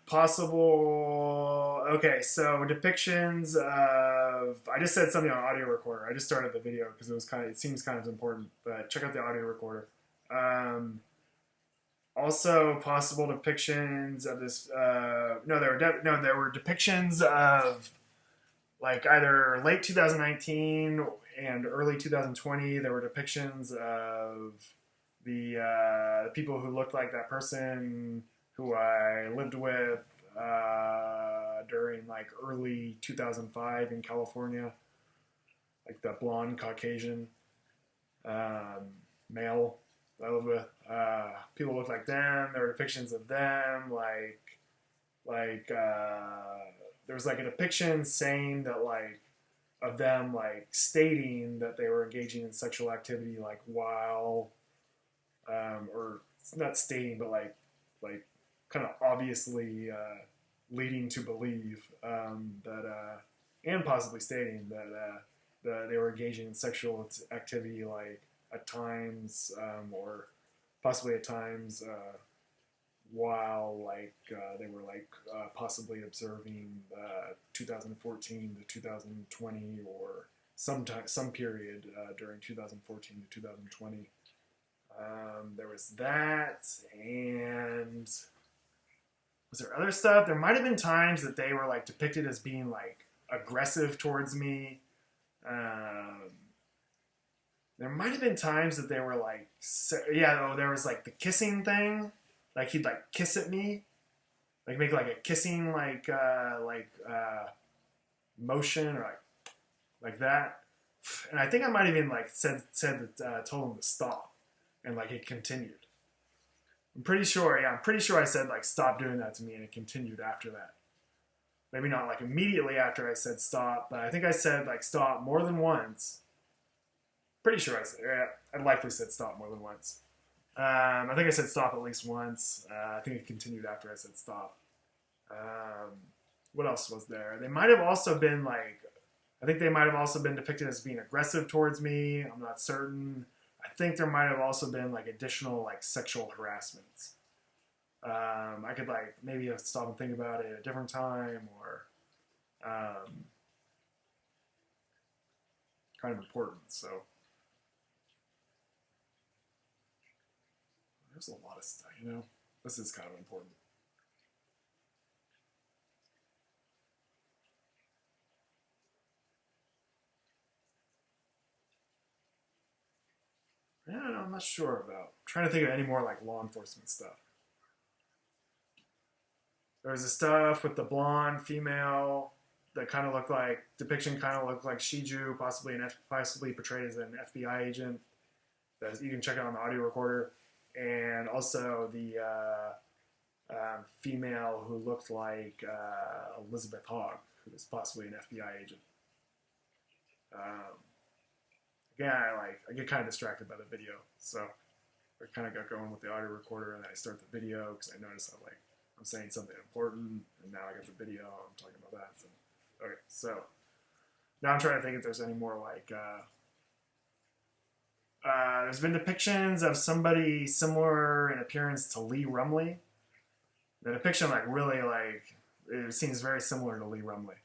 Possible. Okay, so depictions of. I just said something on audio recorder. I just started the video because it seems kind of important. But check out the audio recorder. Um, Also, possible depictions of this. No, there were depictions of like either late 2019 and early 2020. There were depictions of the people who looked like that person who I lived with during like early 2005 in California, like the blonde Caucasian male I lived with. People look like them. There were depictions of them, there was like a depiction saying that like of them like stating that they were engaging in sexual activity like while or not stating but like kind of obviously leading to believe that and possibly stating that they were engaging in sexual activity like at times or possibly at times while like they were like possibly observing 2014 to 2020 or some period during 2014 to 2020. There was that, and was there other stuff? There might have been times that they were like depicted as being like aggressive towards me. There might have been times that they were like, there was like the kissing thing. Like he'd like kiss at me, like make like a kissing motion or like that. And I think I might have even like said that told him to stop, and like it continued. I'm pretty sure I said like stop doing that to me, and it continued after that. Maybe not like immediately after I said stop, but I think I said like stop more than once. Pretty sure I likely said stop more than once. I think I said stop at least once. I think it continued after I said stop. What else was there? They might have also been like, I think they might have also been depicted as being aggressive towards me. I'm not certain. I think there might have also been like additional like sexual harassments. I could like maybe stop and think about it at a different time or kind of important. So. There's a lot of stuff, you know? This is kind of important. Yeah, I'm not sure about. I'm trying to think of any more like law enforcement stuff. There was the stuff with the blonde female that kind of looked like, depiction kind of looked like Shiju, possibly portrayed as an FBI agent. That you can check out on the audio recorder. And also the female who looked like Elizabeth Hogg, who was possibly an FBI agent. Again, I get kind of distracted by the video, so I kind of got going with the audio recorder, and then I start the video because I noticed I'm saying something important, and now I got the video. I'm talking about that. So, okay, so now I'm trying to think if there's any more like. There's been depictions of somebody similar in appearance to Lee Rumley. The depiction, like, really, like, it seems very similar to Lee Rumley.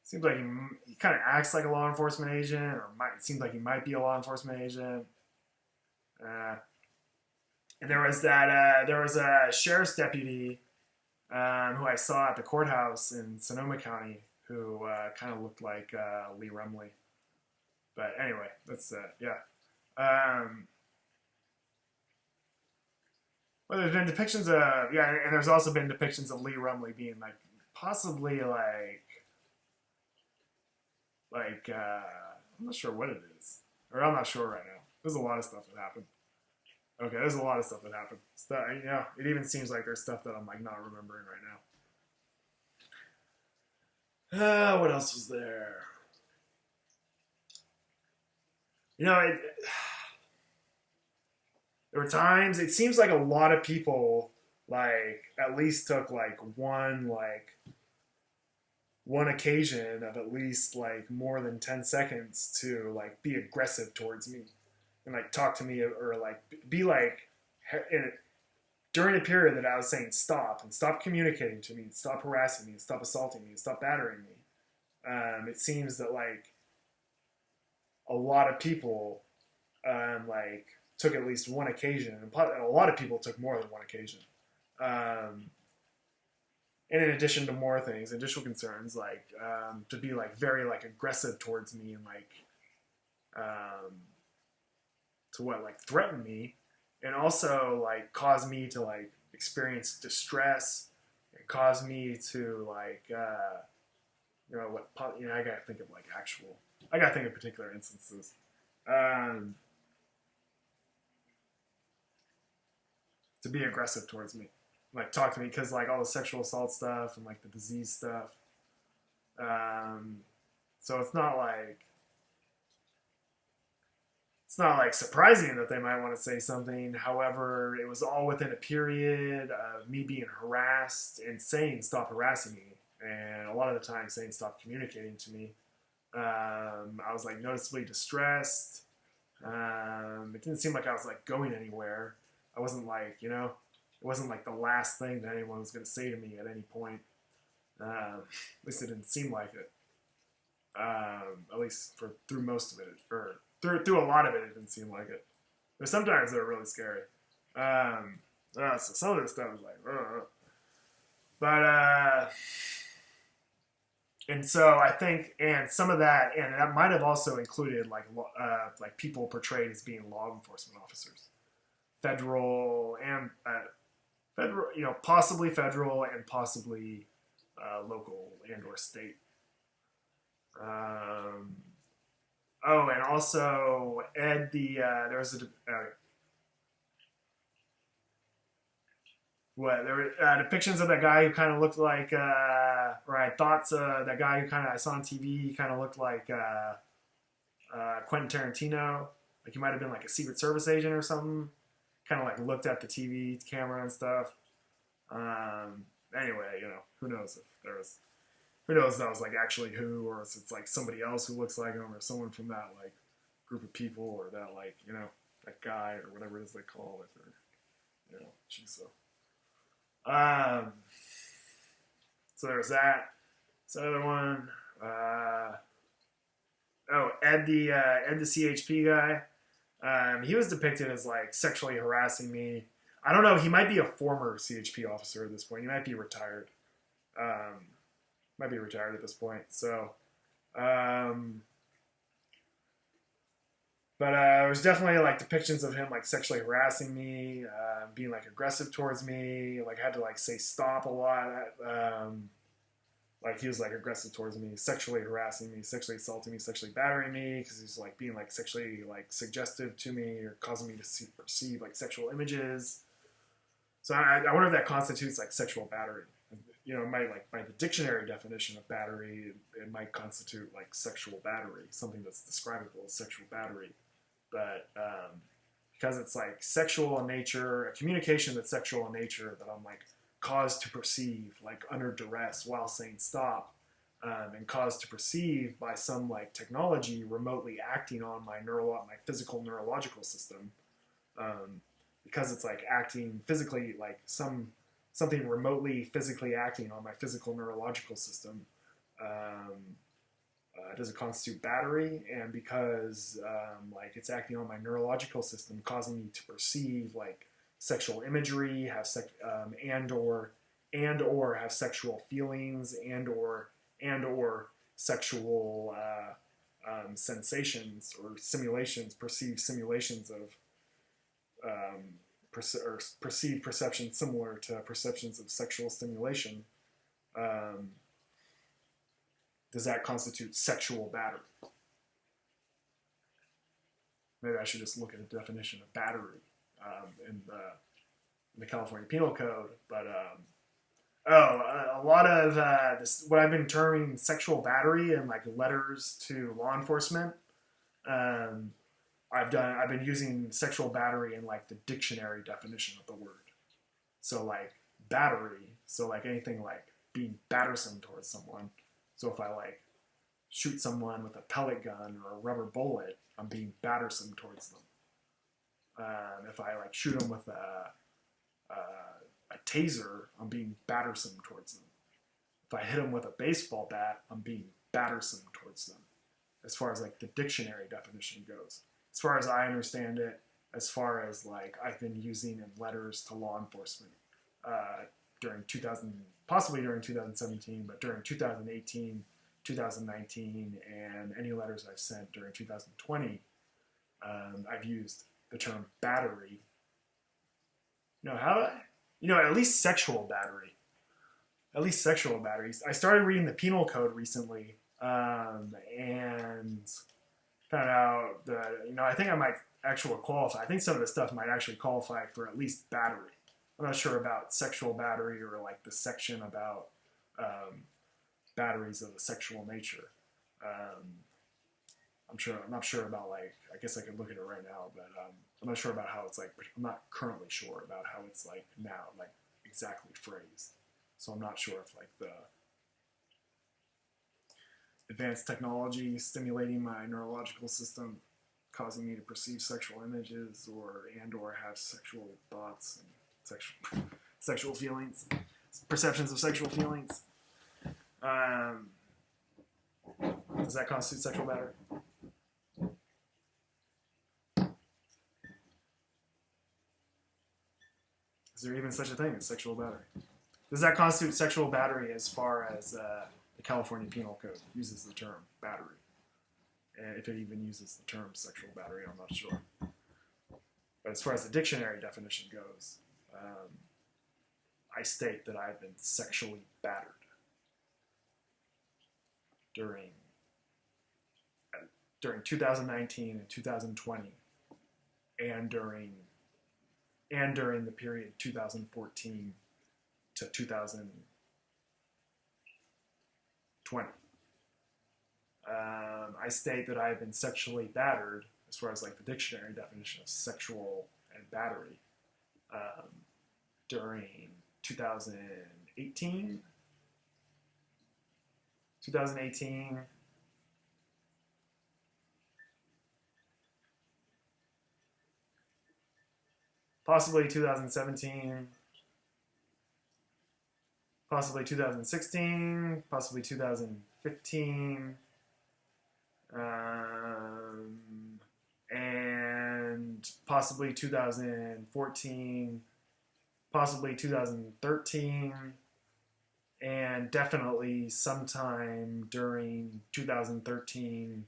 Seems like he kind of acts like a law enforcement agent, or it seems like he might be a law enforcement agent. And there was a sheriff's deputy who I saw at the courthouse in Sonoma County who kind of looked like Lee Rumley. But anyway, that's yeah. Well, there's been depictions of and there's also been depictions of Lee Rumley being like possibly I'm not sure what it is, or I'm not sure right now. There's a lot of stuff that happened. Okay, there's a lot of stuff that happened. It even seems like there's stuff that I'm like not remembering right now. What else was there? There were times, it seems like a lot of people, like, at least took, like, one occasion of at least, like, more than 10 seconds to, like, be aggressive towards me and, like, talk to me or, like, be, like, during a period that I was saying stop and stop communicating to me, and stop harassing me, and stop assaulting me, and stop battering me, it seems that like a lot of people like took at least one occasion, and a lot of people took more than one occasion. And in addition to more things, additional concerns, like to be like very like aggressive towards me and like to what like threaten me, and also like cause me to like experience distress, and cause me to like you know what you know I gotta think of like I gotta think of particular instances. To be aggressive towards me, like talk to me, because like all the sexual assault stuff and like the disease stuff. So it's not like surprising that they might want to say something. However, it was all within a period of me being harassed and saying stop harassing me, and a lot of the time saying stop communicating to me. I was like noticeably distressed. It didn't seem like I was like going anywhere. I wasn't like, you know, it wasn't like the last thing that anyone was going to say to me at any point. At least it didn't seem like it. At least through most of it, or through a lot of it, it didn't seem like it. But sometimes they were really scary. So some of this stuff was like, but and so I think, and some of that, and that might have also included like people portrayed as being law enforcement officers, federal, you know, possibly federal and possibly local and or state. Oh, and also Ed, there was there were depictions of that guy who kind of looked like, or I thought that guy who I saw on TV kind of looked like Quentin Tarantino. Like he might have been like a Secret Service agent or something. Kind of like looked at the TV camera and stuff. Anyway, you know, who knows if that was like actually who, or if it's like somebody else who looks like him, or someone from that like group of people, or that like, you know, that guy or whatever it is they call it, or you know, geez, so. So there's that. This other one. Ed the CHP guy. He was depicted as like sexually harassing me. I don't know. He might be a former CHP officer at this point. He might be retired. Might be retired at this point. So, but there was definitely like depictions of him like sexually harassing me, being like aggressive towards me. Like had to like say stop a lot. Like he was like aggressive towards me, sexually harassing me, sexually assaulting me, sexually battering me, because he's like being like sexually like suggestive to me, or causing me to perceive like sexual images. So I wonder if that constitutes like sexual battery. You know, it might, like, by the dictionary definition of battery, it might constitute like sexual battery, something that's describable as sexual battery. But because it's like sexual in nature, a communication that's sexual in nature, that I'm like caused to perceive like under duress while saying stop, and caused to perceive by some like technology remotely acting on my physical neurological system, because it's like acting physically, like something remotely physically acting on my physical neurological system. Does it constitute battery? And because like it's acting on my neurological system, causing me to perceive like sexual imagery, have and or have sexual feelings, and or sexual sensations or simulations, perceived simulations of perceived perceptions similar to perceptions of sexual stimulation. Does that constitute sexual battery? Maybe I should just look at the definition of battery in the California Penal Code. But a lot of this, what I've been terming sexual battery in like letters to law enforcement. I've been using sexual battery in like the dictionary definition of the word. So like battery, so like anything like being battersome towards someone. So if I like shoot someone with a pellet gun or a rubber bullet, I'm being battersome towards them. If I like shoot them with a taser, I'm being battersome towards them. If I hit them with a baseball bat, I'm being battersome towards them, as far as like the dictionary definition goes. As far as I understand it, as far as like I've been using in letters to law enforcement during 2000, possibly during 2017, but during 2018, 2019, and any letters I've sent during 2020, I've used the term battery. At least sexual battery. At least sexual batteries. I started reading the Penal Code recently, and found out that, I think I might actually qualify. I think some of the stuff might actually qualify for at least battery. I'm not sure about sexual battery or like the section about batteries of a sexual nature. I'm not sure about like, I guess I could look at it right now, but I'm not sure about how it's like, I'm not currently sure about how it's like now, like exactly phrased. So I'm not sure if like the advanced technology stimulating my neurological system, causing me to perceive sexual images or have sexual thoughts and sexual feelings, perceptions of sexual feelings. Does that constitute sexual battery? Is there even such a thing as sexual battery? Does that constitute sexual battery as far as the California Penal Code uses the term battery? And if it even uses the term sexual battery, I'm not sure. But as far as the dictionary definition goes, I state that I've been sexually battered during 2019 and 2020, and during the period 2014 to 2020. I state that I have been sexually battered, as far as like the dictionary definition of sexual and battery, during 2018, possibly 2017, possibly 2016, possibly 2015, and possibly 2014, possibly 2013, and definitely sometime during 2013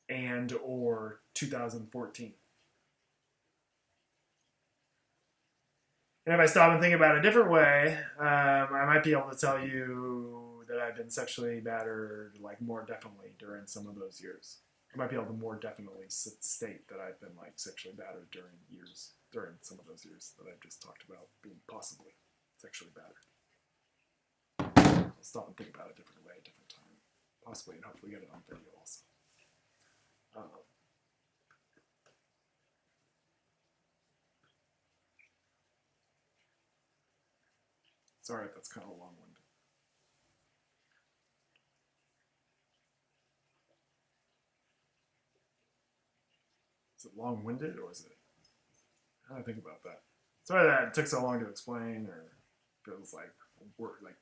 and or 2014. And if I stop and think about it a different way, I might be able to tell you that I've been sexually battered like more definitely during some of those years. I might be able to more definitely state that I've been like sexually battered during some of those years that I've just talked about being possibly sexually battered. I'll stop and think about it a different way, a different time, possibly, and hopefully get it on video also. Sorry if that's kind of long-winded. Is it long-winded or is it? How do I think about that? Sorry that it took so long to explain, or if it was like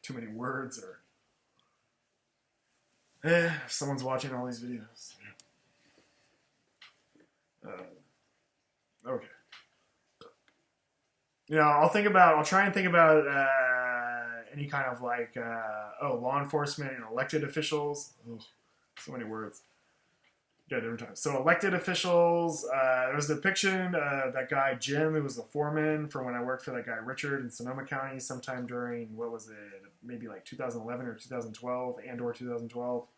too many words, or if someone's watching all these videos. Okay. I'll try and think about any kind of like, law enforcement and elected officials. Ugh, so many words. Yeah, different times. So elected officials, there was a depiction of that guy Jim, who was the foreman for when I worked for that guy Richard in Sonoma County sometime during, what was it, maybe like 2011 or 2012, and or 2012.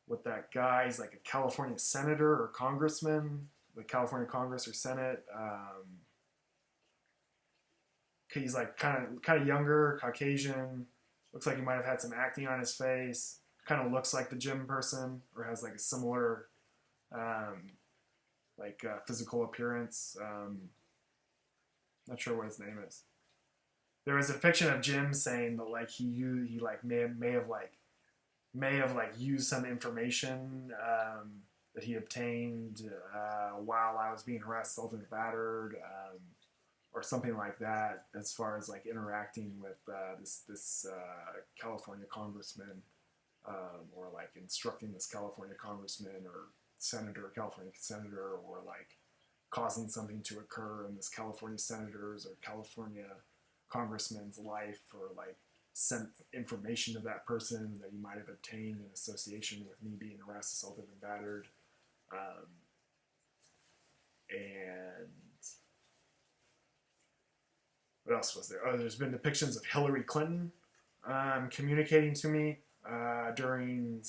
With that guy, he's like a California senator or congressman, the California Congress or Senate. He's like kind of younger, Caucasian. Looks like he might have had some acne on his face. Kind of looks like the gym person, or has like a similar physical appearance. Not sure what his name is. There was a depiction of Jim saying that like he may have used some information that he obtained while I was being harassed, assaulted, and battered. or something like that, as far as like interacting with this California congressman, or like instructing this California congressman or California senator, or like causing something to occur in this California senator's or California congressman's life, or like sent information to that person that you might have obtained in association with me being harassed, assaulted, and battered. And what else was there? Oh, there's been depictions of Hillary Clinton communicating to me during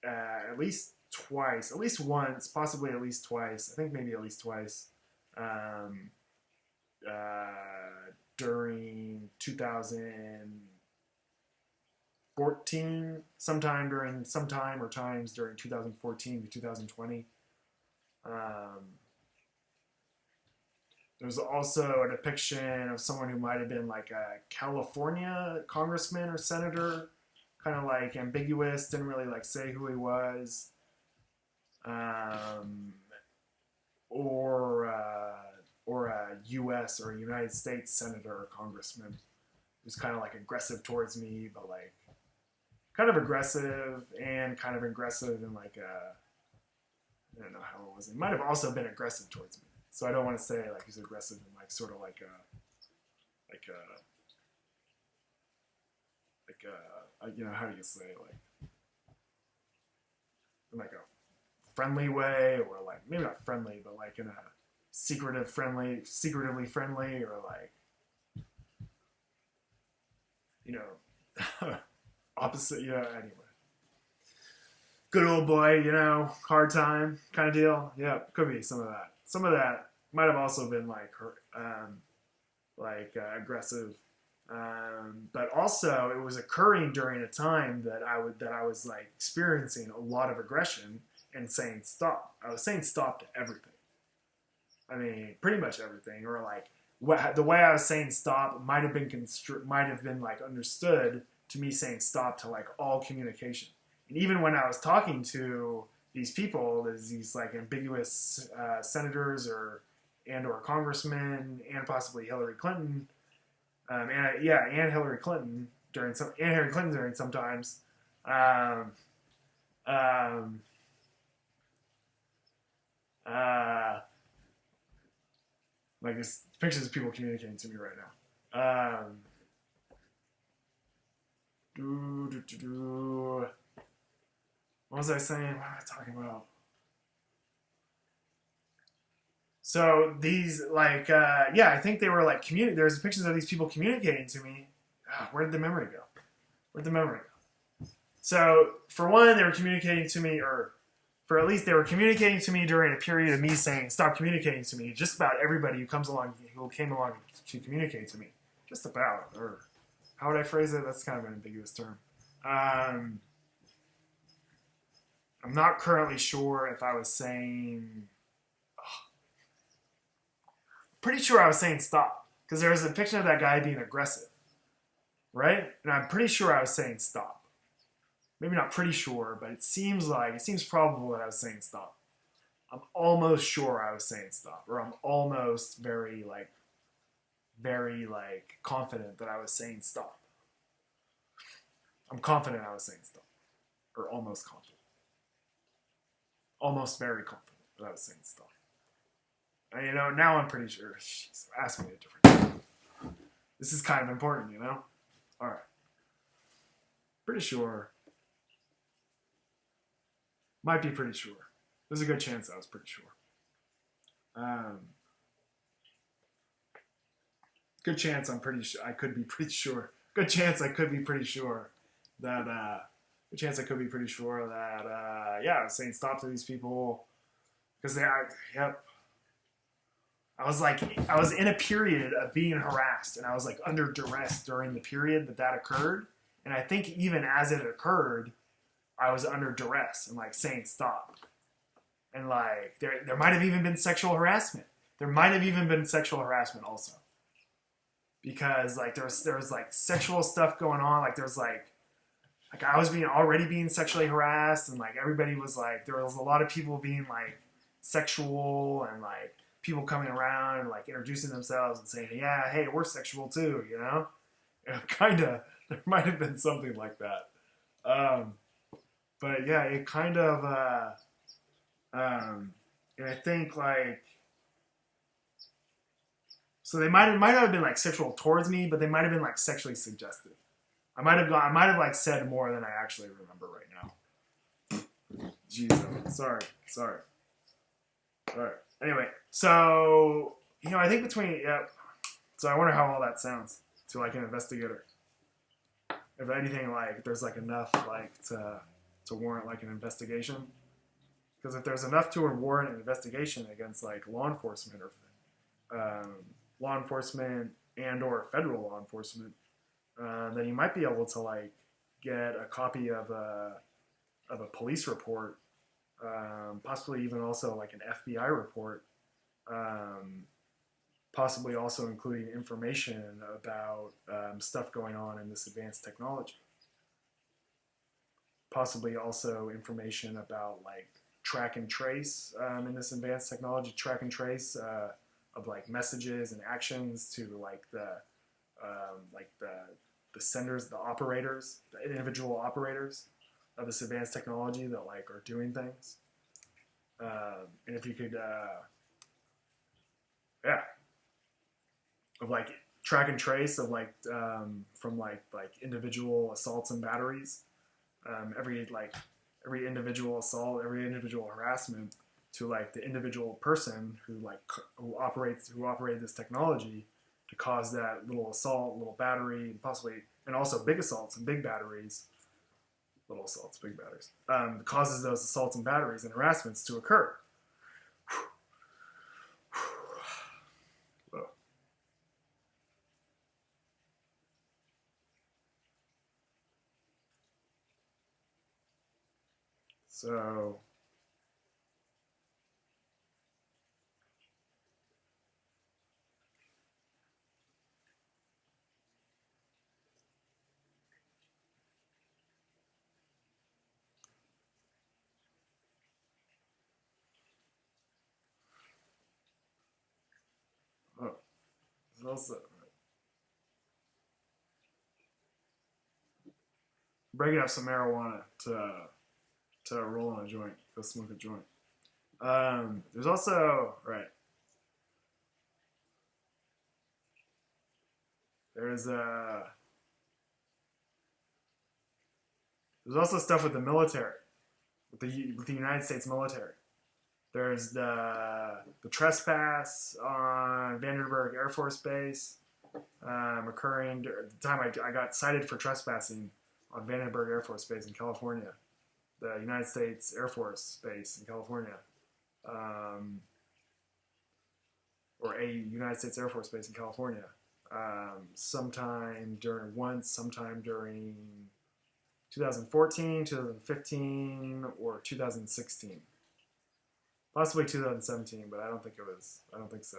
at least twice, at least once, possibly at least twice. I think maybe at least twice. During 2014, sometime during 2014 to 2020. There was also a depiction of someone who might have been like a California congressman or senator, kind of like ambiguous, didn't really like say who he was, or a U.S. or a United States senator or congressman who's kind of like aggressive towards me, but like kind of aggressive and kind of aggressive in like a, I don't know how it was. He might have also been aggressive towards me. So I don't want to say like he's aggressive in like sort of like a you know, how do you say, like in like a friendly way, or like maybe not friendly, but like in a secretively friendly, or like, you know, opposite, yeah, anyway. Good old boy, you know, hard time kind of deal. Yeah, could be some of that. Some of that might have also been like aggressive, but also it was occurring during a time that I was like experiencing a lot of aggression and saying stop. I was saying stop to everything. I mean, pretty much everything, or like the way I was saying stop might have been like understood to me saying stop to like all communication. And even when I was talking to these people, these like ambiguous senators or congressmen, and possibly Hillary Clinton, and Hillary Clinton during sometimes. Like this pictures of people communicating to me right now. What was I saying? What am I talking about? So these like I think they were like there's pictures of these people communicating to me. Where did the memory go? So for one, they were communicating to me, or for at least they were communicating to me during a period of me saying stop communicating to me. Just about everybody who came along to communicate to me. Just about, or how would I phrase it? That's kind of an ambiguous term. I'm not currently sure if I was saying. Pretty sure I was saying stop, because there was a picture of that guy being aggressive, right? And I'm pretty sure I was saying stop. Maybe not pretty sure, but it seems probable that I was saying stop. I'm almost sure I was saying stop, or I'm almost very confident that I was saying stop. I'm confident I was saying stop, or almost confident. Almost very confident that I was saying stop. And, you know, now I'm pretty sure. Jeez, ask me a different time. This is kind of important, you know? All right. Pretty sure. Might be pretty sure. There's a good chance I was pretty sure. Good chance I'm pretty sure. I could be pretty sure. Good chance I could be pretty sure that. Good chance I could be pretty sure that. I was saying stop to these people because they are. Yep. I was in a period of being harassed, and I was like under duress during the period that occurred. And I think even as it occurred, I was under duress and like saying stop. And like there might have even been sexual harassment. There might have even been sexual harassment also. Because like there was like sexual stuff going on. Like there's like I was already being sexually harassed, and like everybody was like, there was a lot of people being like sexual, and like people coming around and like introducing themselves and saying, yeah, hey, we're sexual too, you know? Kind of, there might have been something like that. But yeah, it kind of, and I think like, so they might not have been like sexual towards me, but they might have been like sexually suggestive. I might have like said more than I actually remember right now. Jeez, sorry. All right. Anyway, so I think between so I wonder how all that sounds to like an investigator. If anything, like there's like enough like to warrant like an investigation. Because if there's enough to warrant an investigation against like law enforcement and or federal law enforcement, then you might be able to like get a copy of a police report, possibly even also like an FBI report, possibly also including information about stuff going on in this advanced technology. Possibly also information about like track and trace in this advanced technology, track and trace of like messages and actions to like the senders, the operators, the individual operators of this advanced technology that like are doing things. And if you could, of like track and trace of like from like individual assaults and batteries, every individual assault, every individual harassment to like the individual person who operated this technology to cause that little assault, little battery, and possibly, and also big assaults and big batteries, little assaults, big batteries, causes those assaults and batteries and harassments to occur. So, also breaking up some marijuana to roll on a joint, go smoke a joint. There's also there's also stuff with the military, with the United States military. There's the trespass on Vandenberg Air Force Base, occurring at the time I got cited for trespassing on Vandenberg Air Force Base in California, the United States Air Force Base in California, or a United States Air Force Base in California, sometime during 2014, 2015, or 2016. Possibly 2017, but I don't think so.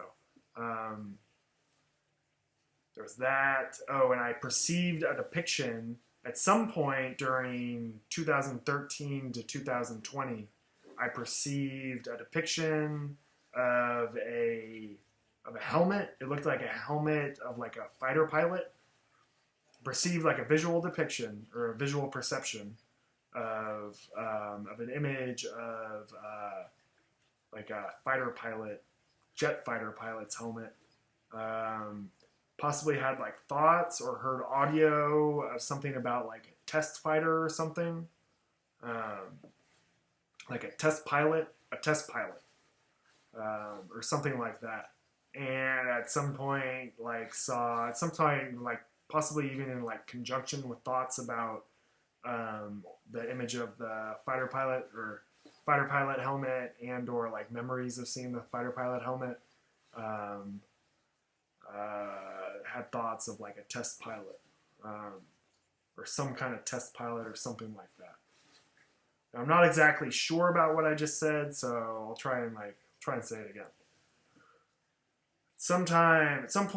There was that. Oh, and I perceived a depiction at some point during 2013 to 2020. I perceived a depiction of a helmet. It looked like a helmet of like a fighter pilot. Perceived like a visual depiction or a visual perception of an image of like a jet fighter pilot's helmet. Possibly had like thoughts or heard audio of something about like a test fighter or something. Like a test pilot, or something like that. And at some point, like possibly even in like conjunction with thoughts about the image of the fighter pilot helmet, and or like memories of seeing the fighter pilot helmet, had thoughts of like a test pilot, or some kind of test pilot or something like that. Now, I'm not exactly sure about what I just said, so I'll try and say it again. At some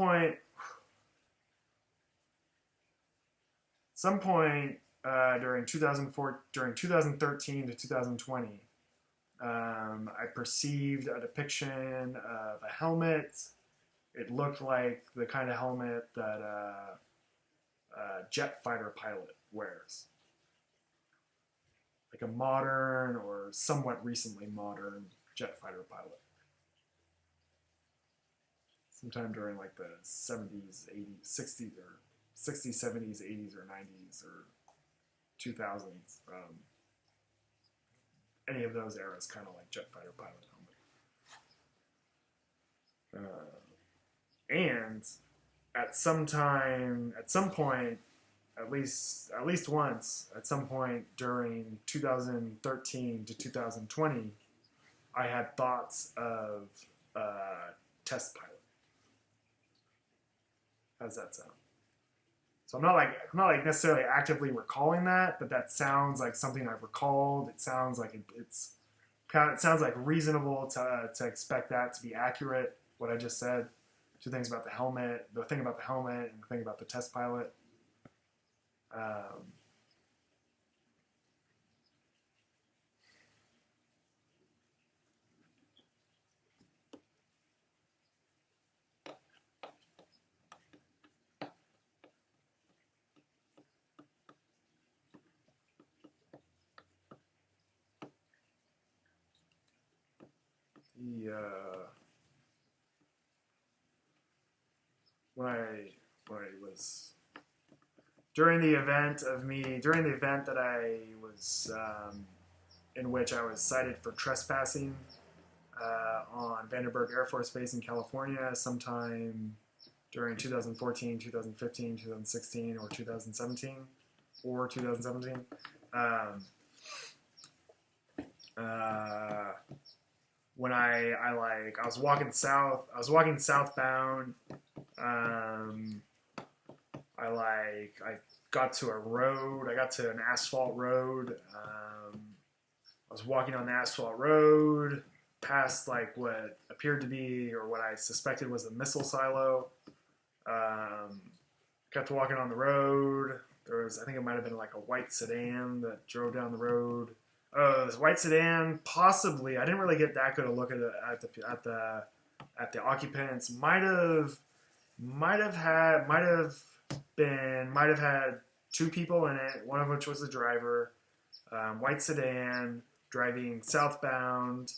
point during 2013 to 2020, I perceived a depiction of a helmet. It looked like the kind of helmet that a jet fighter pilot wears. Like a modern or somewhat recently modern jet fighter pilot. Sometime during like the 70s, 80s, 60s, or 60s, 70s, 80s, or 90s, or 2000s. Any of those eras, kind of like jet fighter pilot helmet. And at some point, at least once, at some point during 2013 to 2020, I had thoughts of test pilot. How does that sound? So I'm not like necessarily actively recalling that, but that sounds like something I've recalled. It sounds like it sounds like reasonable to expect that to be accurate. What I just said, two things about the helmet, the thing about the helmet, and the thing about the test pilot. When I was during the event that I was in which I was cited for trespassing on Vandenberg Air Force Base in California sometime during 2014, 2015, 2016, or 2017, when I was walking southbound. I got to a road. I got to an asphalt road. I was walking on the asphalt road past like what appeared to be, or what I suspected was a missile silo. Kept walking on the road. There was, I think it might have been like a white sedan that drove down the road. Oh, this white sedan, possibly. I didn't really get that good a look at the occupants. Might have had two people in it, one of which was the driver. White sedan, driving southbound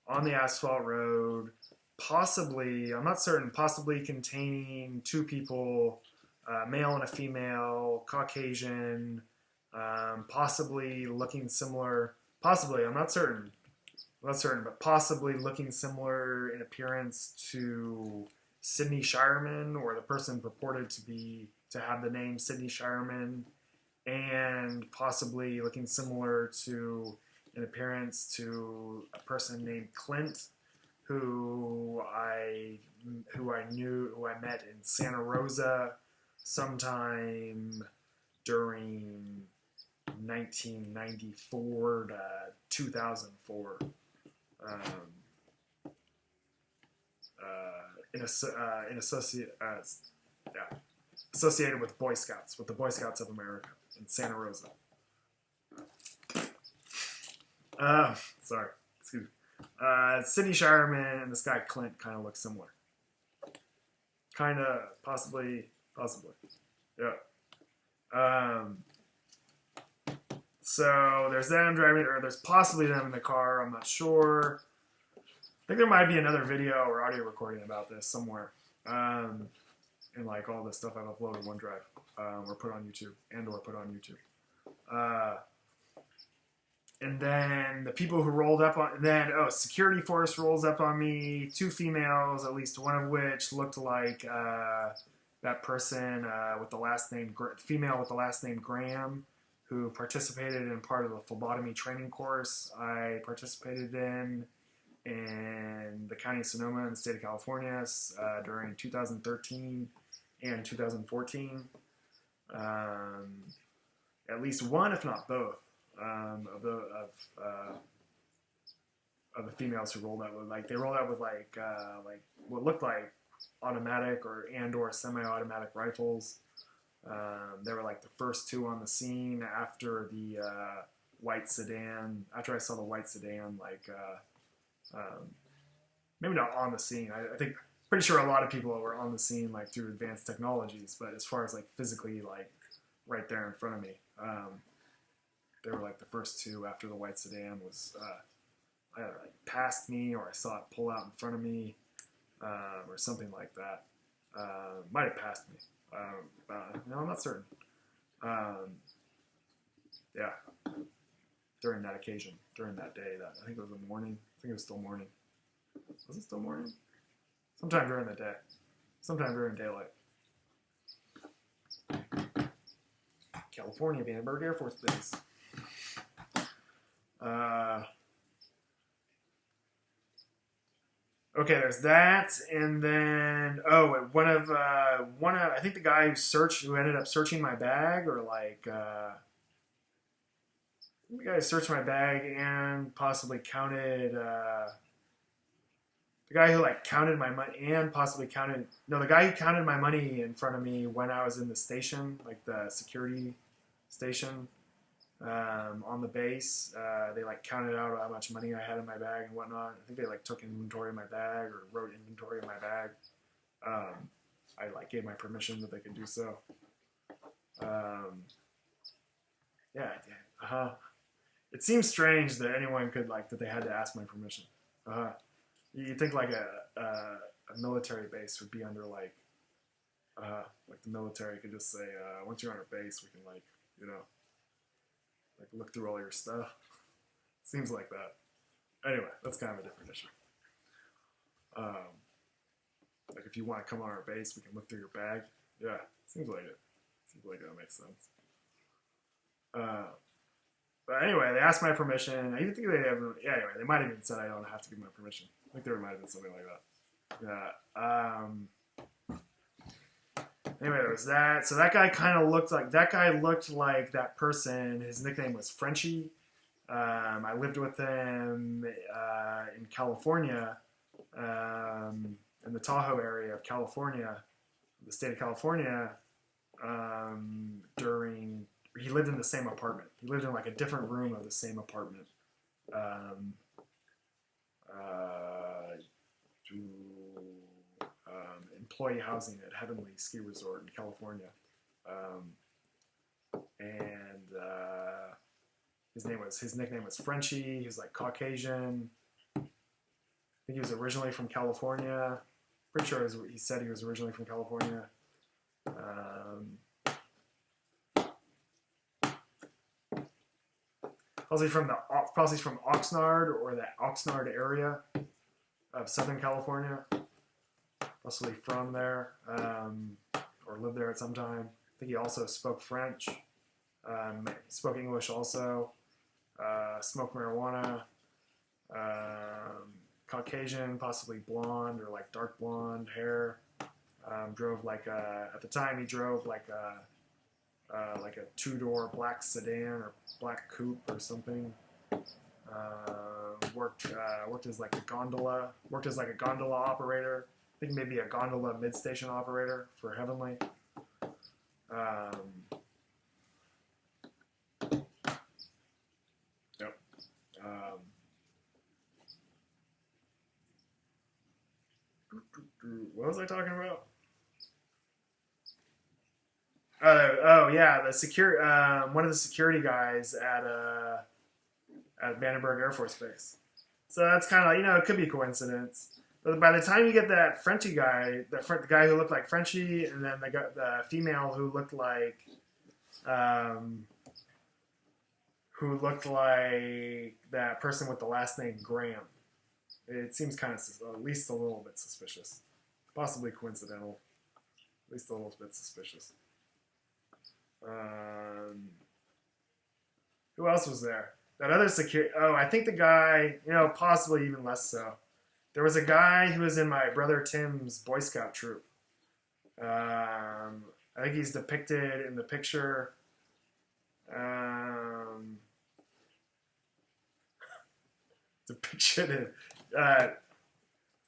on the asphalt road, possibly, I'm not certain, possibly containing two people, a male and a female, Caucasian, possibly looking similar, I'm not certain, but possibly looking similar in appearance to Sidney Shireman, or the person purported to have the name Sidney Shireman, and possibly looking similar in appearance to a person named Clint, who I met in Santa Rosa sometime during 1994 to 2004. Associated with Boy Scouts, with the Boy Scouts of America in Santa Rosa. Sorry, excuse me. Sidney Shireman and this guy Clint kind of look similar. Kind of, possibly, yeah. So there's them driving, or there's possibly them in the car. I'm not sure. I think there might be another video or audio recording about this somewhere. And like all this stuff I've uploaded OneDrive, or put on YouTube, and then the people who rolled up on, security force rolls up on me, two females, at least one of which looked like that person with the last name, female with the last name Graham, who participated in part of the phlebotomy training course I participated in the county of Sonoma in the state of California during 2013 and 2014. At least one, if not both, of the females who rolled out with what looked like automatic or semi-automatic rifles. They were like the first two on the scene after the white sedan. After I saw the white sedan, like maybe not on the scene. I think pretty sure a lot of people were on the scene like through advanced technologies, but as far as like physically like right there in front of me, they were like the first two after the white sedan was either like past me or I saw it pull out in front of me or something like that. Might have passed me. No, I'm not certain. Yeah, during that occasion, during that day, I think it was the morning. I think it was still morning. Was it still morning? Sometime during the day. Sometime during daylight. California, Vandenberg Air Force Base. Okay, there's that, and then I think the guy who ended up searching my bag, or like the guy who searched my bag and possibly counted the guy who like counted my money and possibly counted the guy who counted my money in front of me when I was in the station, like the security station. On the base, they like counted out how much money I had in my bag and whatnot. I think they like took inventory of my bag or wrote inventory of my bag. I like gave my permission that they could do so. It seems strange that anyone could like that they had to ask my permission. You think like a military base would be under like the military could just say once you're on our base we can like like look through all your stuff. Seems like that. Anyway, that's kind of a different issue. Like if you want to come on our base, we can look through your bag. Yeah, seems like it. Seems like that makes sense. But anyway, they asked my permission. I even think they ever. Yeah, anyway, they might have even said I don't have to give my permission. I think there might have been something like that. Yeah. Anyway, there was that. So that guy kind of looked like that person. His nickname was Frenchie. I lived with him in California, in the Tahoe area of California, the state of California. He lived in the same apartment. He lived in like a different room of the same apartment. Employee housing at Heavenly Ski Resort in California. His nickname was Frenchie. He was like Caucasian. I think he was originally from California. Pretty sure he said he was originally from California. Probably from Oxnard or the Oxnard area of Southern California. Possibly from there, or lived there at some time. I think he also spoke French. He spoke English also. Smoked marijuana. Caucasian, possibly blonde or like dark blonde hair. Drove like at the time he drove like a 2-door black sedan or black coupe or something. Worked as like a gondola. Worked as like a gondola operator. I think maybe a gondola mid-station operator for Heavenly. Yep. What was I talking about? Yeah, one of the security guys at Vandenberg Air Force Base. So that's kind of like, it could be a coincidence. But by the time you get that Frenchie guy, the guy who looked like Frenchie, and then the female who looked like that person with the last name Graham, it seems kind of at least a little bit suspicious, possibly coincidental, at least a little bit suspicious. Who else was there? That other security. Oh, I think the guy, possibly even less so. There was a guy who was in my brother Tim's Boy Scout troop. I think he's depicted in the picture. Depicted. I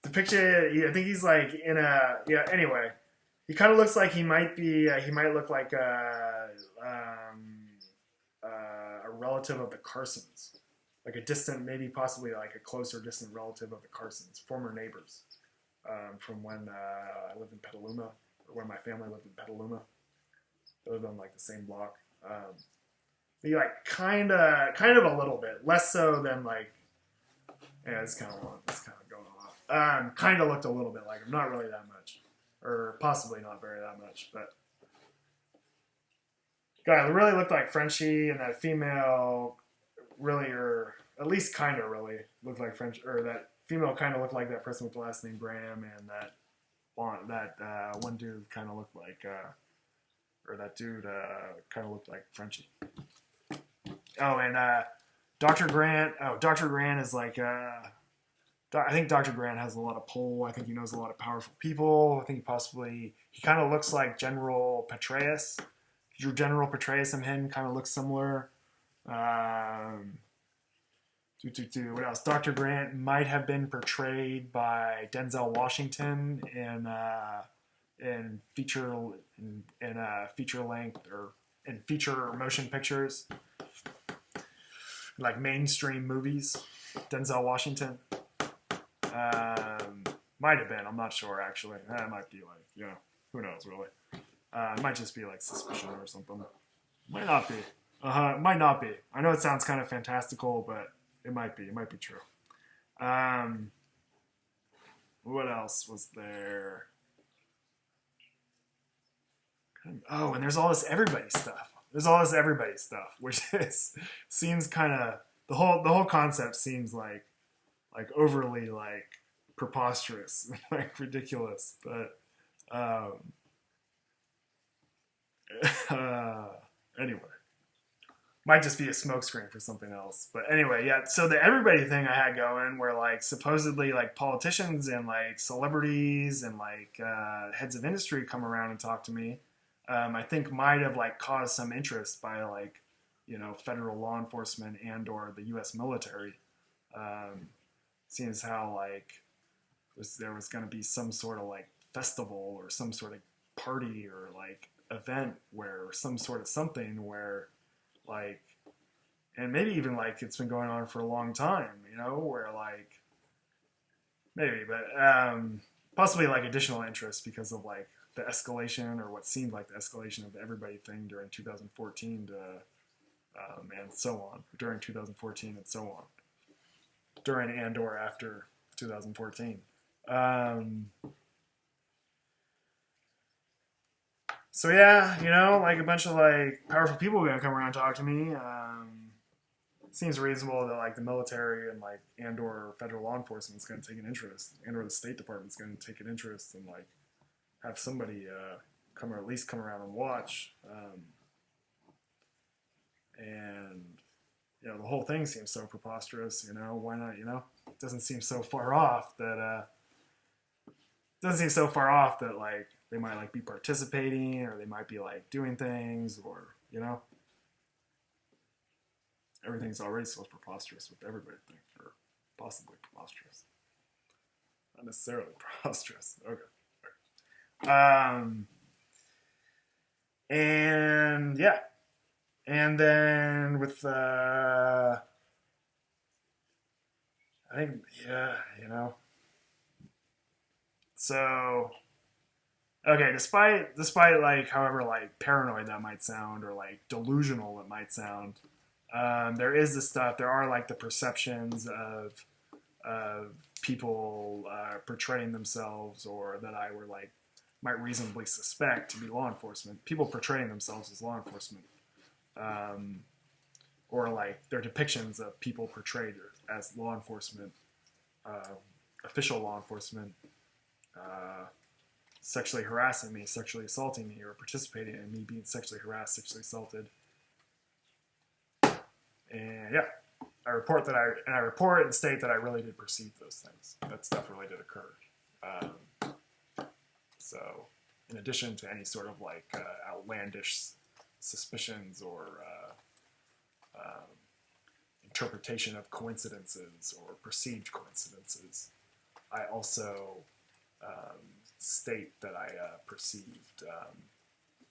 think he's like in a. Yeah. Anyway, he kind of looks like he might be. He might look like a a relative of the Carsons, like a distant, maybe possibly like a closer distant relative of the Carsons, former neighbors from when I lived in Petaluma, or when my family lived in Petaluma. They lived on like the same block. Be like kind of a little bit less so than like, yeah, it's kind of going on. Kind of looked a little bit like him, not really that much, or possibly not very that much, but guy really looked like Frenchie, and that female really, or at least kind of really looked like French, or that female kind of looked like that person with the last name Graham, and that one dude kind of looked like, or that dude kind of looked like Frenchie. Oh, and Dr. Grant. Oh, Dr. Grant is like, I think Dr. Grant has a lot of pull. I think he knows a lot of powerful people. I think he kind of looks like General Petraeus. Your General Petraeus and him kind of look similar. What else? Dr. Grant might have been portrayed by Denzel Washington in feature length or in feature motion pictures, like mainstream movies. Denzel Washington might have been. I'm not sure actually. It might be like, who knows really. It might just be like suspicion or something. Might not be. It might not be. I know it sounds kind of fantastical, but it might be. It might be true. What else was there? Oh, and there's all this everybody stuff. Which seems kind of, the whole concept seems like overly like preposterous, like ridiculous, but anyway, might just be a smokescreen for something else. But anyway, yeah. So the everybody thing I had going, where like supposedly like politicians and like celebrities and like heads of industry come around and talk to me, I think might have like caused some interest by like, federal law enforcement and or the U.S. military, seeing as how like there was going to be some sort of like festival or some sort of party or like event where some sort of something where like, and maybe even like it's been going on for a long time, where like maybe, but possibly like additional interest because of like the escalation or what seemed like the escalation of the everybody thing during 2014 and so on, during 2014 and so on, during and or after 2014. So yeah, like a bunch of like powerful people are gonna come around and talk to me. Seems reasonable that like the military and like and or federal law enforcement is gonna take an interest, and or the State Department's gonna take an interest and like have somebody come or at least come around and watch. And the whole thing seems so preposterous. Why not? It doesn't seem so far off that like they might like be participating, or they might be like doing things, or everything's already so preposterous with everybody thing, or possibly preposterous, not necessarily preposterous. Okay. And yeah, and then with I think so. Okay, despite like however like paranoid that might sound or like delusional it might sound, there is this stuff. There are like the perceptions of people portraying themselves, or that I were like might reasonably suspect to be law enforcement. People portraying themselves as law enforcement, or like their depictions of people portrayed as law enforcement, official law enforcement. Sexually harassing me, sexually assaulting me, or participating in me being sexually harassed, sexually assaulted. And yeah, I report and state that I really did perceive those things. That stuff really did occur. So, in addition to any sort of like outlandish suspicions or interpretation of coincidences or perceived coincidences, I also state that I perceived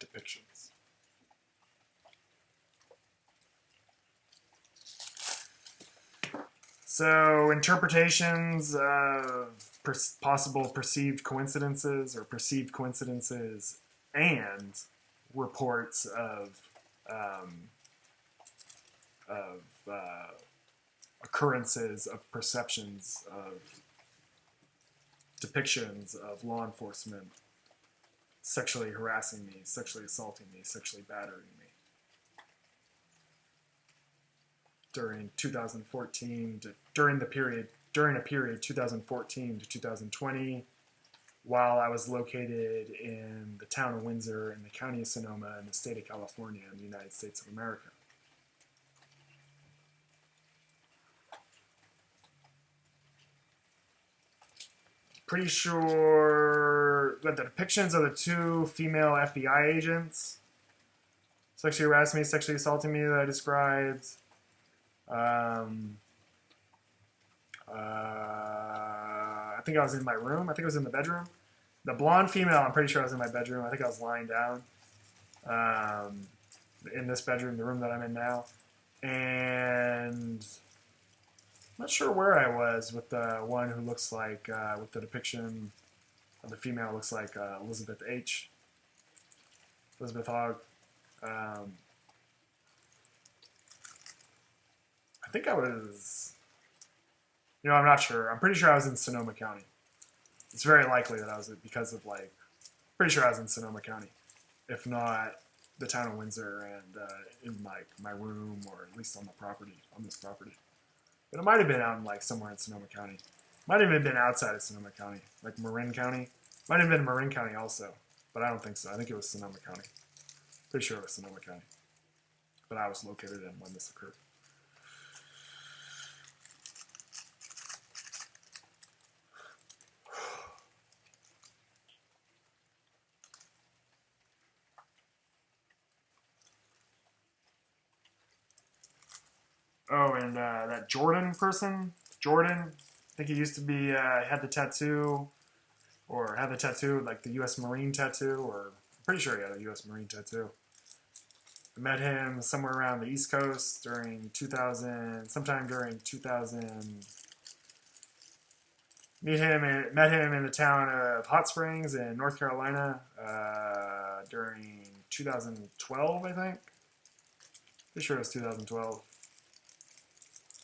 depictions. So interpretations of possible perceived coincidences or perceived coincidences and reports of occurrences of perceptions of depictions of law enforcement sexually harassing me, sexually assaulting me, sexually battering me. During 2014, during a period 2014 to 2020, while I was located in the town of Windsor in the county of Sonoma in the state of California in the United States of America. Pretty sure that the depictions of the two female FBI agents sexually harassing me, sexually assaulting me that I described. I think I was in my room. I think I was in the bedroom. The blonde female, I'm pretty sure I was in my bedroom. I think I was lying down in this bedroom, the room that I'm in now. And I'm not sure where I was with the one who looks like, with the depiction of the female looks like Elizabeth Hogg. I think I was, I'm not sure. I'm pretty sure I was in Sonoma County. It's very likely that I was, because of pretty sure I was in Sonoma County. If not, the town of Windsor and in my room, or at least on this property. But it might have been out in somewhere in Sonoma County. Might have even been outside of Sonoma County, like Marin County. Might have been Marin County also, but I don't think so. I think it was Sonoma County. Pretty sure it was Sonoma County. But I was located in when this occurred. Oh, and that Jordan person, I think he used to be, had the tattoo, like the U.S. Marine tattoo, or I'm pretty sure he had a U.S. Marine tattoo. I met him somewhere around the East Coast sometime during 2000. Met him in the town of Hot Springs in North Carolina during 2012, I think. Pretty sure it was 2012.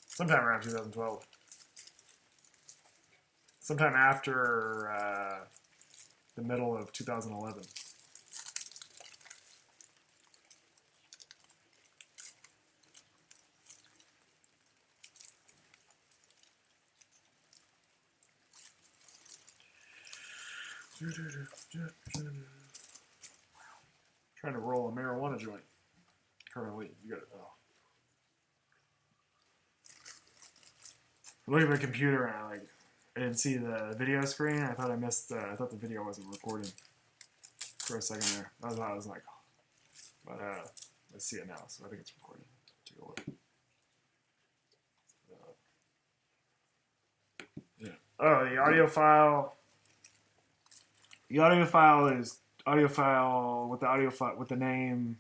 Sometime around 2012. Sometime after the middle of 2011. Trying to roll a marijuana joint. Currently, you got it. Oh. I looked at my computer and I didn't see the video screen. I thought I thought the video wasn't recording for a second there. That's why I was like, oh. But I see it now, so I think it's recording. Take a look. Yeah. Oh, the audio file. The audio file is audio file with the name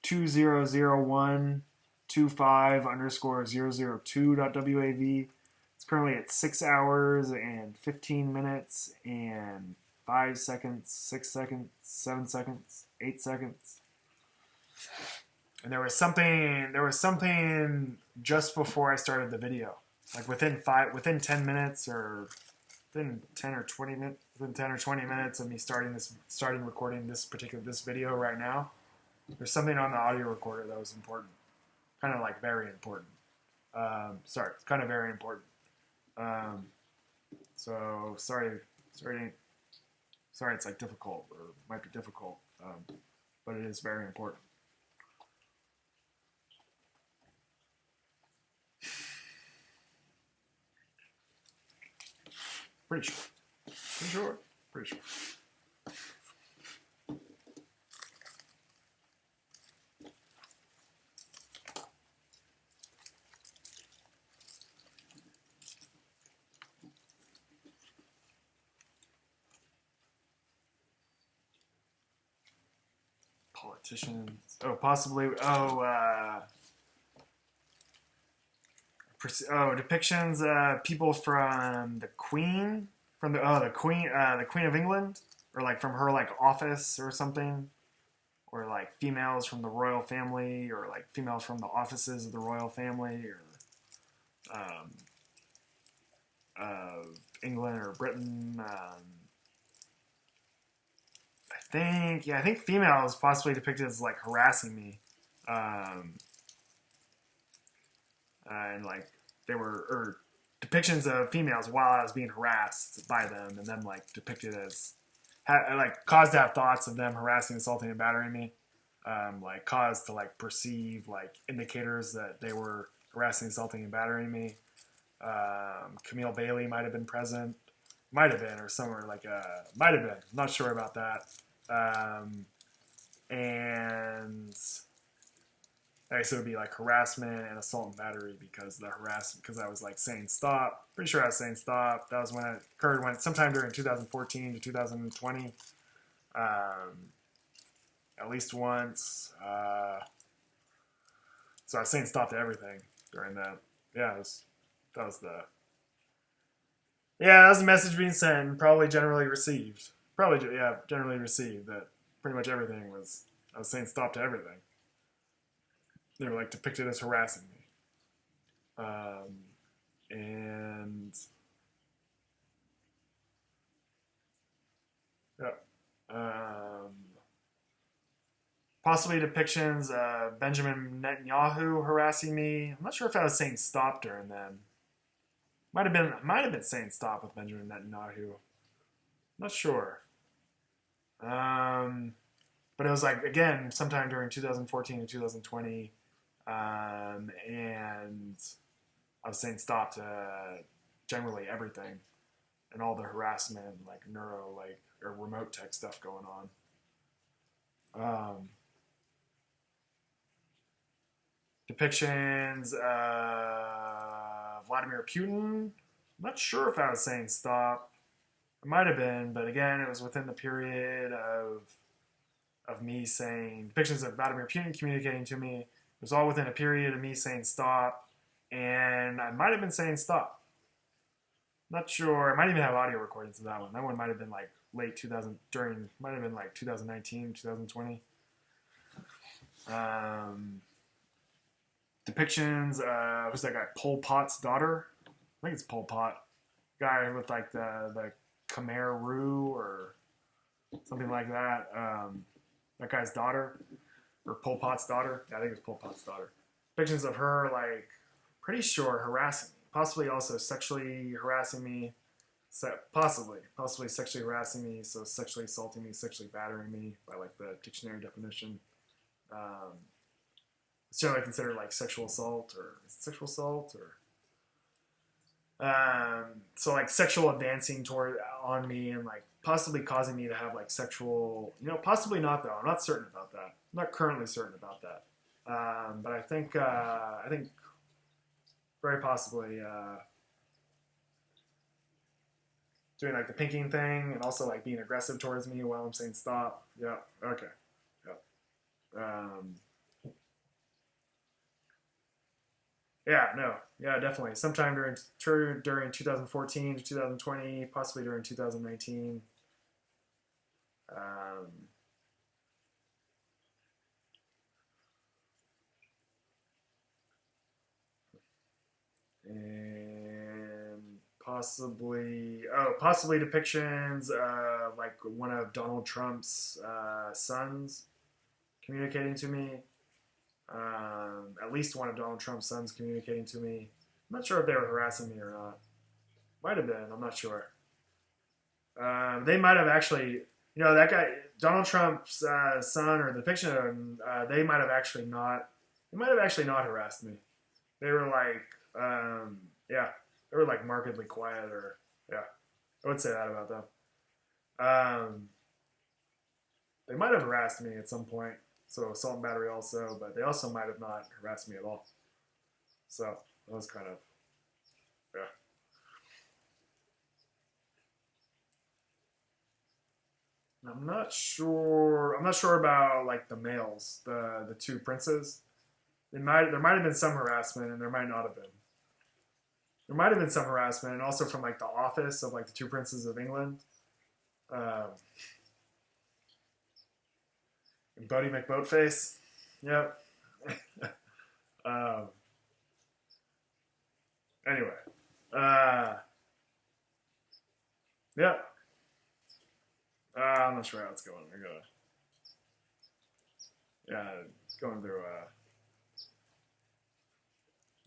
200125_002.wav. It's currently at 6 hours and 15 minutes and 5 seconds, 6 seconds, 7 seconds, 8 seconds. And there was something just before I started the video. Like within 10 minutes or within 10 or 20 minutes of me starting recording this video right now, there's something on the audio recorder that was important. Kind of very important. It's kind of very important. So sorry, it's difficult, or might be difficult, but it is very important. Pretty sure. Politicians. Oh, possibly. Oh, depictions people from the Queen, the Queen of England, or like from her like office or something, or like females from the royal family, or like females from the offices of the royal family, or um, England or Britain. I think females possibly depicted as like harassing me, and like they were or depictions of females while I was being harassed by them, and then like depicted as like caused to have thoughts of them harassing, assaulting, and battering me, like caused to like perceive like indicators that they were harassing, assaulting, and battering me. Camille Bailey might have been present, might have been, or somewhere like might have been. I'm not sure about that. And I guess it would be like harassment and assault and battery because I was like saying stop. Pretty sure I was saying stop. That was when it occurred sometime during 2014 to 2020. At least once. So I was saying stop to everything during that. Yeah, that was the message being sent, probably generally received. Generally received that pretty much everything was, I was saying stop to everything. They were like depicted as harassing me. And yeah. Possibly depictions of Benjamin Netanyahu harassing me. I'm not sure if I was saying stop during them. Might have been saying stop with Benjamin Netanyahu. Not sure. But it was like, again, sometime during 2014 and 2020. And I was saying stop to generally everything and all the harassment, like or remote tech stuff going on. Depictions of Vladimir Putin. I'm not sure if I was saying stop. It might have been, but again, it was within the period of me saying depictions of Vladimir Putin communicating to me. It was all within a period of me saying stop, and I might have been saying stop. Not sure. I might even have audio recordings of that one. That one might have been like late 2000, might have been like 2019, 2020. Depictions, who's that guy? Pol Pot's daughter? I think it's Pol Pot. Guy with like the Khmer Rouge or something like that. That guy's daughter, or Pol Pot's daughter. Yeah, I think it's Pol Pot's daughter. Depictions of her, like, pretty sure harassing me. Possibly also sexually harassing me. Possibly sexually harassing me, so sexually assaulting me, sexually battering me by like the dictionary definition. It's generally considered like sexual assault or so like sexual advancing on me and like possibly causing me to have like sexual, possibly not though. I'm not certain about that. I'm not currently certain about that. But I think very possibly doing like the pinking thing and also like being aggressive towards me while I'm saying stop. Yeah. Okay. Yeah. Yeah, definitely. Sometime during 2014 to 2020, possibly during 2019. And possibly depictions of like one of Donald Trump's sons communicating to me. At least one of Donald Trump's sons communicating to me. I'm not sure if they were harassing me or not. Might have been. I'm not sure. They might have actually, that guy, Donald Trump's son, or the depiction of him, they might have actually not harassed me. They were like, they were like markedly quiet, or I would say that about them. They might have harassed me at some point. So assault and battery also, but they also might have not harassed me at all. So that was kind of, I'm not sure about like the males, the two princes. There might have been some harassment, and there might not have been. there might have been some harassment, and also from like the office of like the two princes of England. Buddy McBoatface. Yep. Anyway. Yeah. I'm not sure how it's going. We're going. Yeah, going through.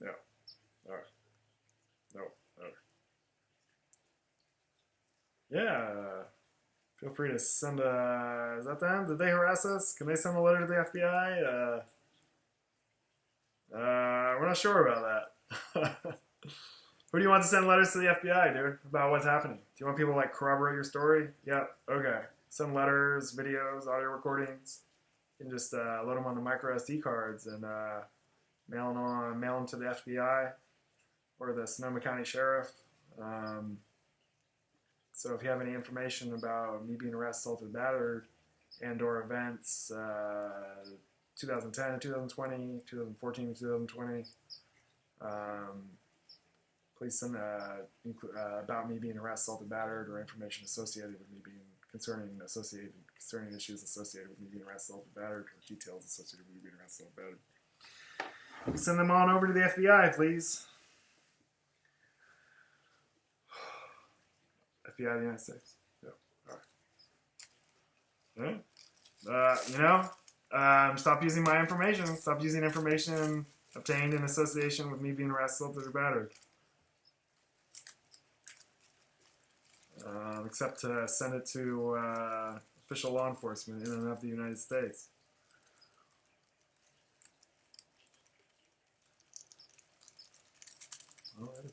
Yeah. All right. No. Okay. Yeah. Feel free to send a. Is that them? Did they harass us? Can they send a letter to the FBI? We're not sure about that. Who do you want to send letters to the FBI, dude, about what's happening? Do you want people to like corroborate your story? Yep. Okay. Send letters, videos, audio recordings. You can just load them on the micro SD cards and mail them to the FBI or the Sonoma County Sheriff. So if you have any information about me being arrested, assaulted, battered, and/or events 2010, 2020, 2014, 2020. Please send about me being arrested, assaulted, battered, or information associated with me being concerning issues associated with me being arrested, assaulted, battered, or details associated with me being arrested, assaulted, battered. Send them on over to the FBI, please. FBI of the United States. Yeah. All right. Stop using my information. Stop using information obtained in association with me being arrested, assaulted, or battered. Except to send it to official law enforcement in and of the United States. All right.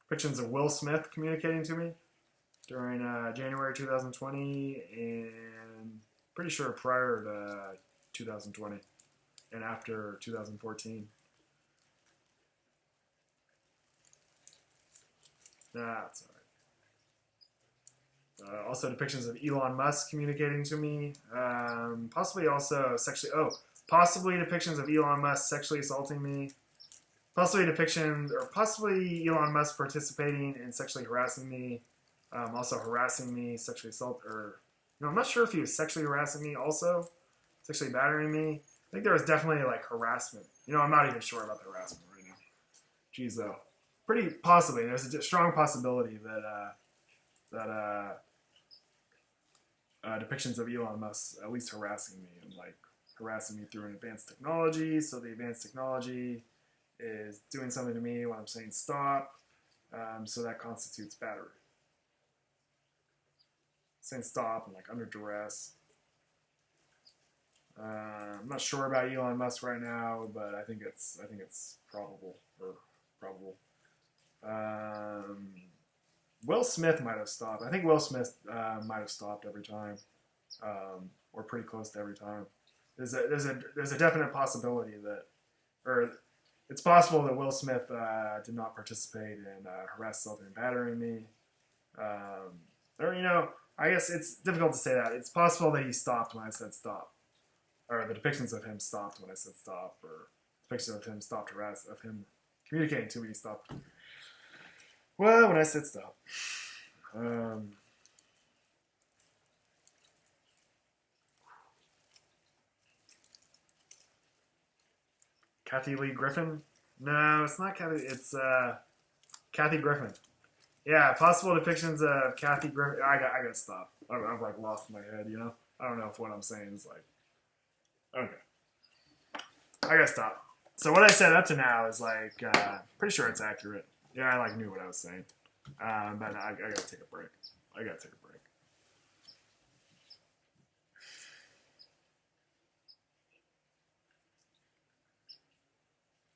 Depictions of Will Smith communicating to me during January 2020 and pretty sure prior to 2020 and after 2014. That's all right. Also depictions of Elon Musk communicating to me. Possibly depictions of Elon Musk sexually assaulting me. Possibly Elon Musk participating in sexually harassing me. Also harassing me, sexually assault, I'm not sure if he was sexually harassing me also, sexually battering me. I think there was definitely like harassment. I'm not even sure about the harassment right now. Jeez, though. Pretty possibly. There's a strong possibility that depictions of Elon Musk at least harassing me and like harassing me through an advanced technology. So the advanced technology is doing something to me when I'm saying stop. So that constitutes battery. Saying stop and like under duress. I'm not sure about Elon Musk right now, but I think it's probable. Will Smith might have stopped. I think Will Smith might have stopped every time, or pretty close to every time. There's a definite possibility it's possible that Will Smith did not participate in harass, assaulting, and battering me, I guess it's difficult to say that. It's possible that he stopped when I said stop. Or the depictions of him stopped when I said stop, or depictions of him stopped of him communicating to me stopped. Well, when I said stop. Kathy Lee Griffin? No, it's not Kathy. It's Kathy Griffin. Yeah, possible depictions of Kathy Griffin. I gotta stop. I'm like lost in my head, I don't know if what I'm saying is like. Okay. I gotta stop. So what I said up to now is like pretty sure it's accurate. Yeah, I like knew what I was saying. But I gotta take a break.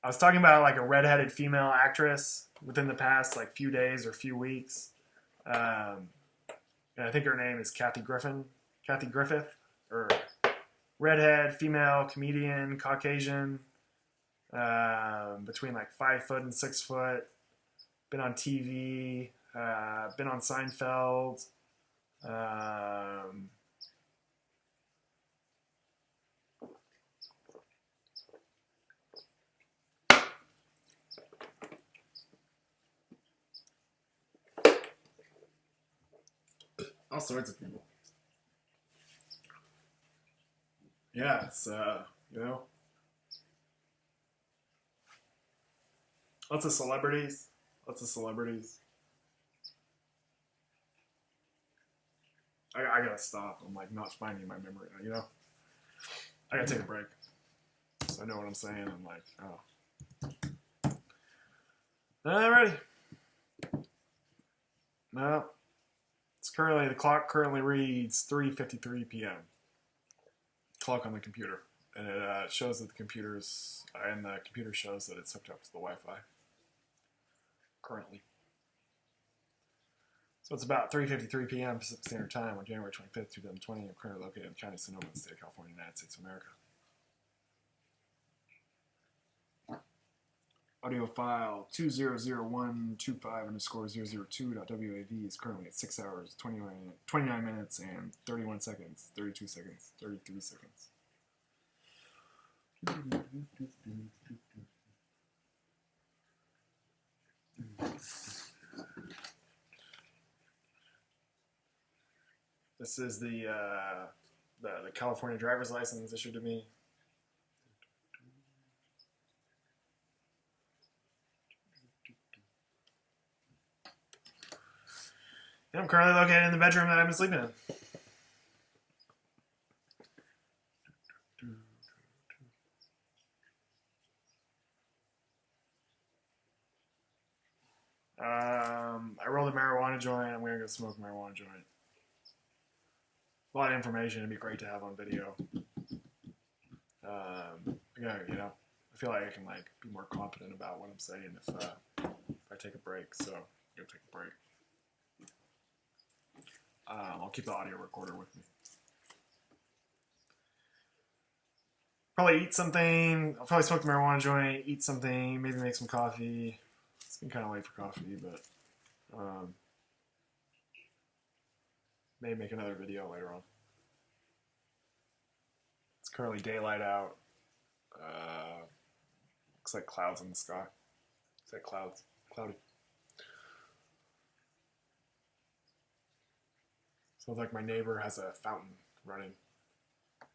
I was talking about like a redheaded female actress within the past like few days or few weeks. And I think her name is Kathy Griffith, or redhead, female, comedian, Caucasian, between like 5 foot and 6 foot, been on TV, been on Seinfeld, All sorts of people. Yeah, it's, you know, lots of celebrities. Lots of celebrities. I gotta stop. I'm like not finding my memory, you know? I gotta take a break. So I know what I'm saying. I'm like, oh. Alrighty. No. The clock currently reads 3:53 p.m. Clock on the computer. And it shows that the computer shows that it's hooked up to the Wi-Fi. Currently. So it's about 3:53 p.m. Pacific Standard Time on January 25th, 2020. I'm currently located in the county of Sonoma, in the state of California, United States of America. Audio file 200125_002.wav is currently at 6 hours, 29 minutes, and 31 seconds, 32 seconds, 33 seconds. This is the California driver's license issued to me. I'm currently located in the bedroom that I've been sleeping in. I rolled a marijuana joint. I'm going to go smoke a marijuana joint. A lot of information. It'd be great to have on video. Yeah, you know, I feel like I can like be more confident about what I'm saying if I take a break. So I'm going to take a break. I'll keep the audio recorder with me. Probably eat something. I'll probably smoke the marijuana joint, eat something, maybe make some coffee. It's getting kind of late for coffee, but maybe make another video later on. It's currently daylight out. Looks like clouds in the sky. Looks like clouds. Cloudy. Sounds like my neighbor has a fountain running.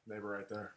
Neighbor right there.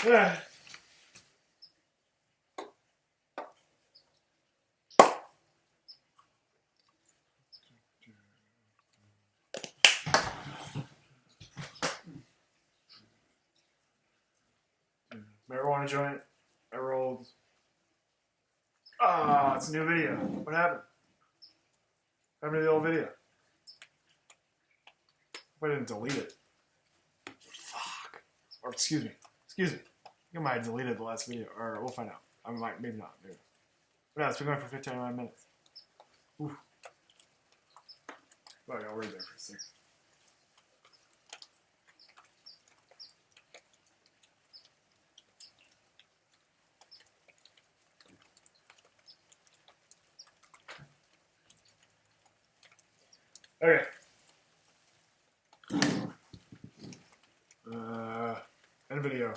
Yeah. Marijuana joint. I rolled. Ah, it's a new video. What happened? What happened to the old video? I didn't delete it. Fuck. Or excuse me. I think I might have deleted the last video. Or we'll find out. I might, maybe not. Maybe. But no, it's been going for 59 minutes. Ooh. Oh, I got worried there for a second. Okay. End video.